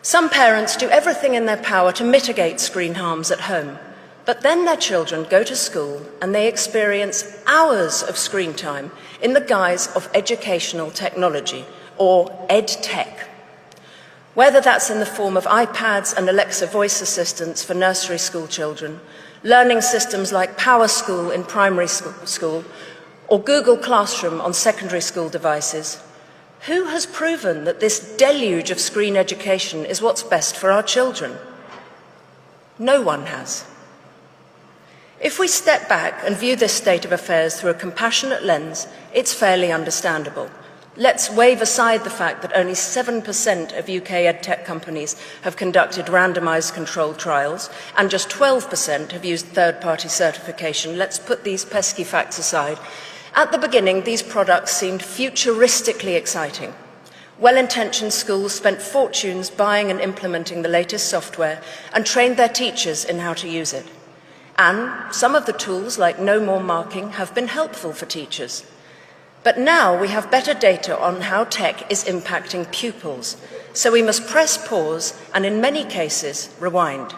Some parents do everything in their power to mitigate screen harms at home, but then their children go to school and they experience hours of screen time in the guise of educational technology, or EdTech. Whether that's in the form of iPads and Alexa voice assistants for nursery school children, learning systems like PowerSchool in primary school, or Google Classroom on secondary school devices, who has proven that this deluge of screen education is what's best for our children? No one has. If we step back and view this state of affairs through a compassionate lens, it's fairly understandable. Let's wave aside the fact that only 7% of UK edtech companies have conducted randomised controlled trials and just 12% have used third-party certification. Let's put these pesky facts aside. At the beginning, these products seemed futuristically exciting. Well-intentioned schools spent fortunes buying and implementing the latest software and trained their teachers in how to use it. And some of the tools, like no more marking, have been helpful for teachers. But now we have better data on how tech is impacting pupils, so we must press pause and, in many cases, rewind.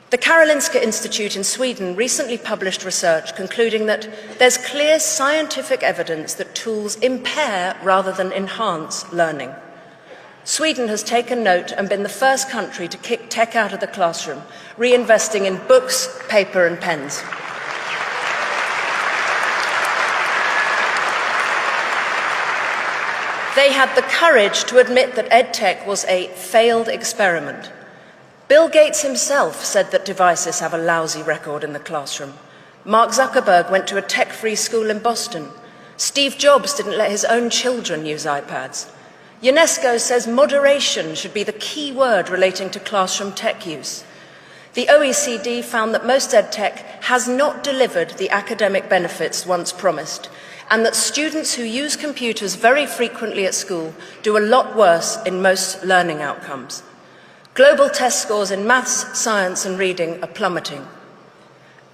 The Karolinska Institute in Sweden recently published research concluding that there's clear scientific evidence that tools impair rather than enhance learning. Sweden has taken note and been the first country to kick tech out of the classroom, reinvesting in books, paper and pens. They had the courage to admit that EdTech was a failed experiment. Bill Gates himself said that devices have a lousy record in the classroom. Mark Zuckerberg went to a tech-free school in Boston. Steve Jobs didn't let his own children use iPads. UNESCO says moderation should be the key word relating to classroom tech use. The OECD found that most EdTech has not delivered the academic benefits once promised, and that students who use computers very frequently at school do a lot worse in most learning outcomes. Global test scores in maths, science and reading are plummeting.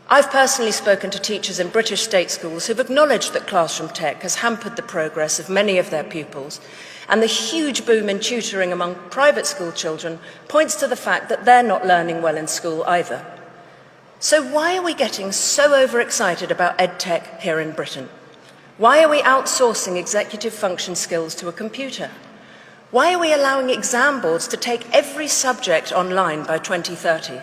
I've personally spoken to teachers in British state schools who've acknowledged that classroom tech has hampered the progress of many of their pupils, and the huge boom in tutoring among private school children points to the fact that they're not learning well in school either. So why are we getting so overexcited about EdTech here in Britain? Why are we outsourcing executive function skills to a computer? Why are we allowing exam boards to take every subject online by 2030?